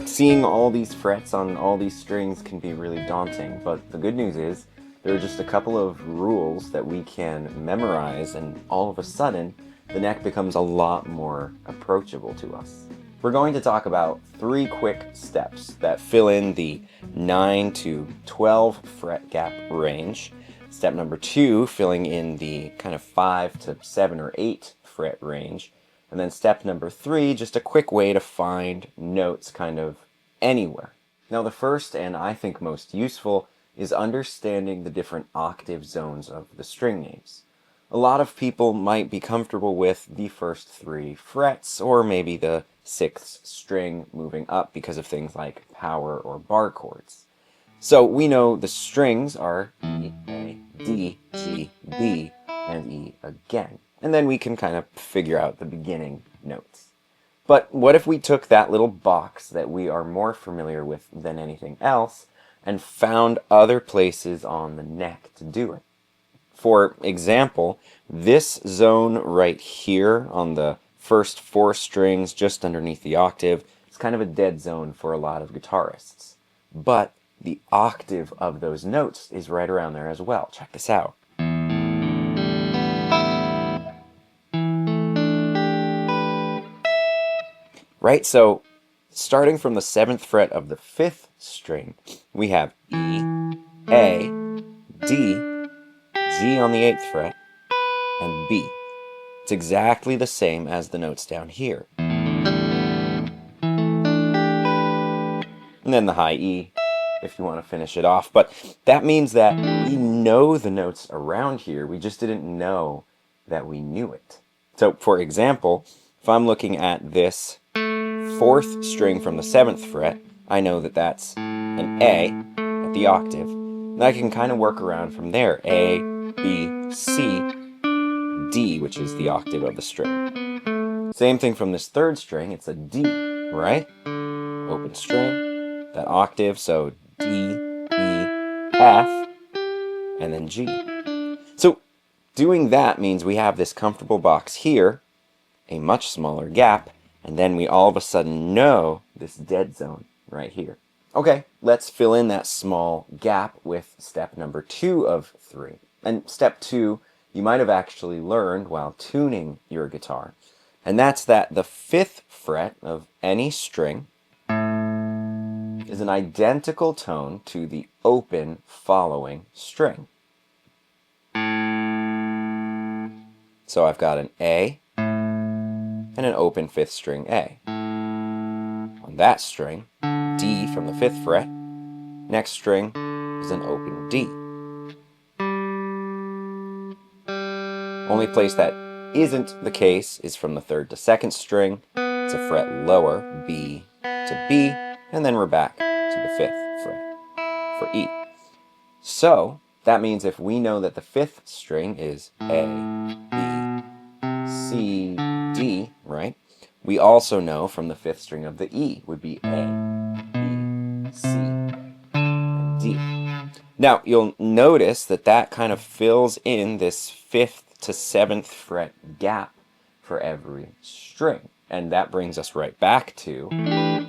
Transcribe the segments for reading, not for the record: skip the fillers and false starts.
Seeing all these frets on all these strings can be really daunting, but the good news is there are just a couple of rules that we can memorize, and all of a sudden the neck becomes a lot more approachable to us. We're going to talk about 3 quick steps that fill in the 9 to 12 fret gap range. Step number 2, filling in the kind of 5 to 7 or 8 fret range. And then step number 3, just a quick way to find notes kind of anywhere. Now the first, and I think most useful, is understanding the different octave zones of the string names. A lot of people might be comfortable with the first 3 frets, or maybe the 6th string moving up because of things like power or bar chords. So we know the strings are E, A, D, G, B, and E again. And then we can kind of figure out the beginning notes. But what if we took that little box that we are more familiar with than anything else and found other places on the neck to do it? For example, this zone right here on the first 4 strings just underneath the octave is kind of a dead zone for a lot of guitarists. But the octave of those notes is right around there as well. Check this out. Right, so starting from the 7th fret of the 5th string, we have E, A, D, G on the 8th fret, and B. It's exactly the same as the notes down here. And then the high E, if you want to finish it off. But that means that we know the notes around here, we just didn't know that we knew it. So, for example, if I'm looking at this 4th string from the 7th fret, I know that that's an A at the octave. And I can kind of work around from there. A, B, C, D, which is the octave of the string. Same thing from this 3rd string, it's a D, right? Open string, that octave, so D, E, F, and then G. So doing that means we have this comfortable box here, a much smaller gap, and then we all of a sudden know this dead zone right here. Okay, let's fill in that small gap with step number 2 of 3. And step 2, you might have actually learned while tuning your guitar. And that's that the 5th fret of any string is an identical tone to the open following string. So I've got an A and an open 5th string A. On that string, D from the 5th fret, next string is an open D. Only place that isn't the case is from the 3rd to 2nd string. It's a fret lower, B to B, and then we're back to the 5th fret for E. So that means if we know that the 5th string is A, B, C, D, right? We also know from the 5th string of the E would be A, B, C, and D. Now, you'll notice that that kind of fills in this 5th to 7th fret gap for every string. And that brings us right back to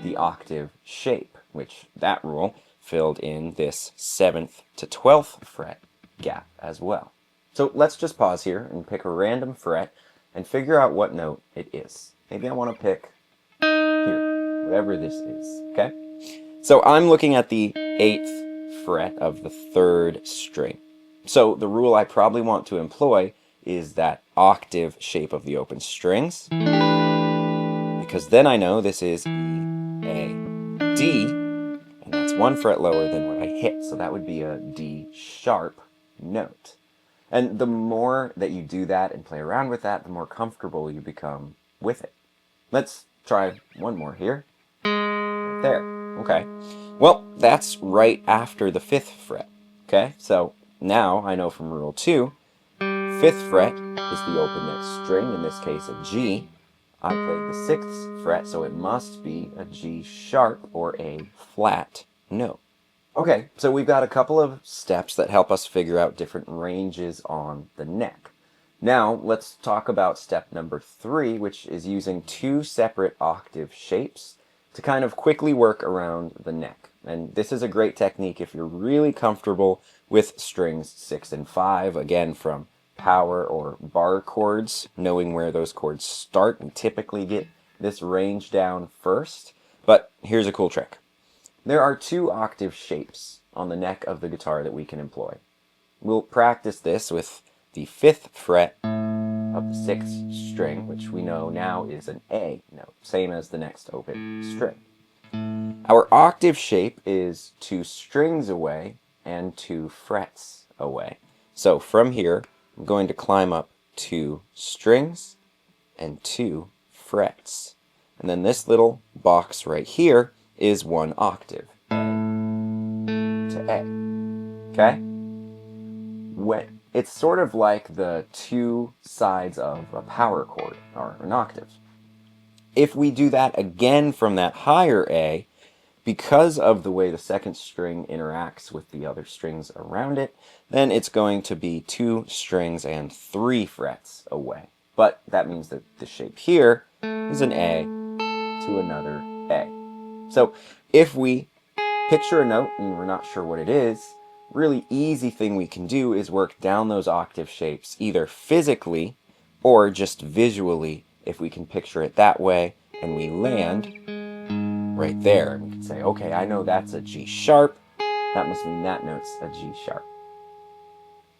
the octave shape, which that rule filled in this 7th to 12th fret gap as well. So let's just pause here and pick a random fret and figure out what note it is. Maybe I want to pick here, whatever this is, okay? So I'm looking at the 8th fret of the 3rd string. So the rule I probably want to employ is that octave shape of the open strings, because then I know this is E, A, D, and that's 1 fret lower than what I hit, so that would be a D sharp note. And the more that you do that and play around with that, the more comfortable you become with it. Let's try one more here. Right there. Okay. Well, that's right after the 5th fret. Okay, so now I know from rule 2, 5th fret is the open next string, in this case a G. I played the 6th fret, so it must be a G sharp or a flat note. Okay, so we've got a couple of steps that help us figure out different ranges on the neck. Now let's talk about step number 3, which is using 2 separate octave shapes to kind of quickly work around the neck. And this is a great technique if you're really comfortable with strings 6 and 5, again from power or bar chords, knowing where those chords start. We typically get this range down first, but here's a cool trick. There are 2 octave shapes on the neck of the guitar that we can employ. We'll practice this with the 5th fret of the 6th string, which we know now is an A note, same as the next open string. Our octave shape is 2 strings away and 2 frets away. So from here, I'm going to climb up 2 strings and 2 frets. And then this little box right here is 1 octave, A to A. Okay? It's sort of like the 2 sides of a power chord, or an octave. If we do that again from that higher A, because of the way the 2nd string interacts with the other strings around it, then it's going to be 2 strings and 3 frets away. But that means that the shape here is an A to another A. So if we picture a note and we're not sure what it is, really easy thing we can do is work down those octave shapes, either physically or just visually, if we can picture it that way, and we land right there. And we can say, okay, I know that's a G sharp. That must mean that note's a G sharp.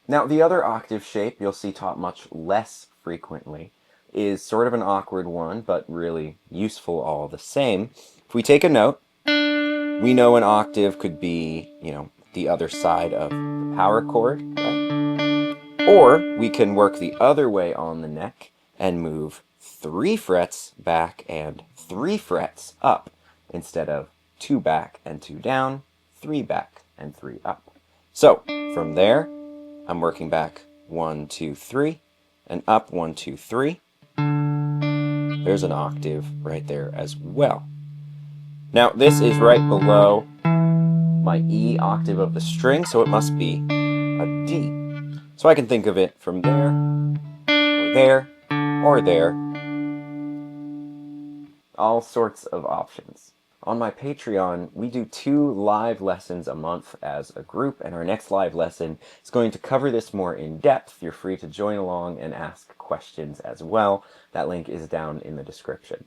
Now, the other octave shape you'll see taught much less frequently is sort of an awkward one, but really useful all the same. If we take a note, we know an octave could be, the other side of the power chord, right? Or we can work the other way on the neck and move 3 frets back and 3 frets up, instead of 2 back and 2 down, 3 back and 3 up. So from there, I'm working back 1, 2, 3, and up 1, 2, 3. There's an octave right there as well. Now this is right below my E octave of the string, so it must be a D. So I can think of it from there, or there, or there. All sorts of options. On my Patreon, we do 2 live lessons a month as a group, and our next live lesson is going to cover this more in depth. You're free to join along and ask questions as well. That link is down in the description.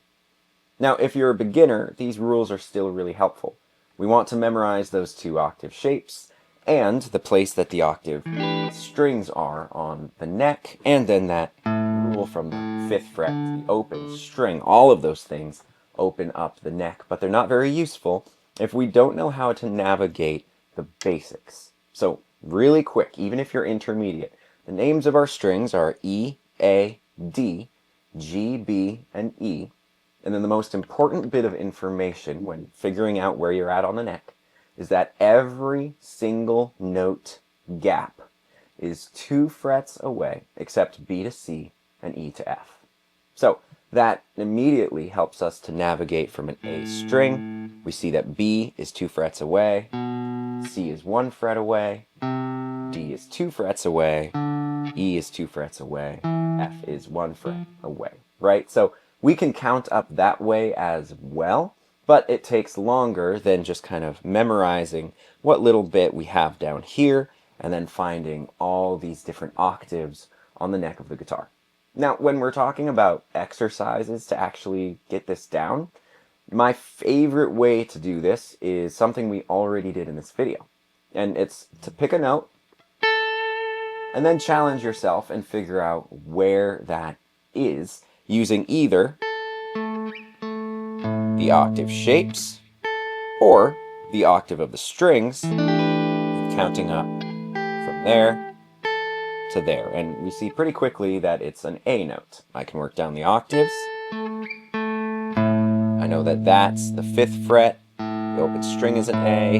Now, if you're a beginner, these rules are still really helpful. We want to memorize those 2 octave shapes, and the place that the octave strings are on the neck, and then that rule from the 5th fret, the open string. All of those things open up the neck, but they're not very useful if we don't know how to navigate the basics. So really quick, even if you're intermediate, the names of our strings are E, A, D, G, B, and E. And then the most important bit of information when figuring out where you're at on the neck is that every single note gap is 2 frets away, except B to C and E to F. So that immediately helps us to navigate from an A string. We see that B is 2 frets away, C is 1 fret away, D is 2 frets away, E is 2 frets away, F is 1 fret away, right? So we can count up that way as well, but it takes longer than just kind of memorizing what little bit we have down here and then finding all these different octaves on the neck of the guitar. Now, when we're talking about exercises to actually get this down, my favorite way to do this is something we already did in this video. And it's to pick a note and then challenge yourself and figure out where that is using either the octave shapes or the octave of the strings, counting up from there to there. And we see pretty quickly that it's an A note. I can work down the octaves. I know that that's the 5th fret. The open string is an A.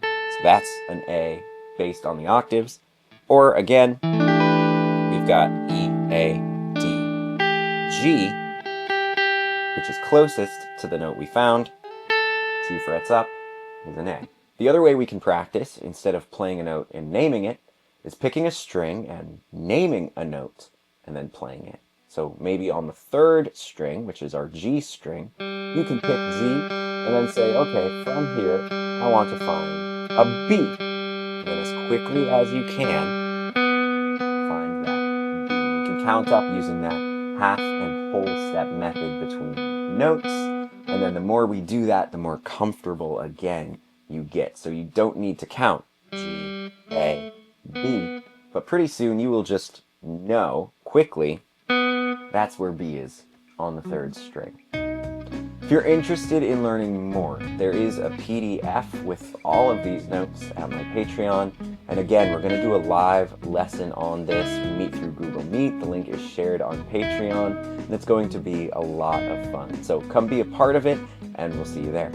So that's an A based on the octaves. Or again, we've got E, A, D, G, which is closest to the note we found. 2 frets up is an A. The other way we can practice, instead of playing a note and naming it, is picking a string and naming a note, and then playing it. So maybe on the third string, which is our G string, you can pick Z and then say, okay, from here, I want to find a B. And then as quickly as you can, find that B. You can count up using that half and whole step method between notes. And then the more we do that, the more comfortable, again, you get. So you don't need to count G, A, B. But pretty soon you will just know quickly that's where B is on the third string. If you're interested in learning more, there is a PDF with all of these notes at my Patreon. And again, we're going to do a live lesson on this. We meet through Google Meet. The link is shared on Patreon, and it's going to be a lot of fun. So come be a part of it, and we'll see you there.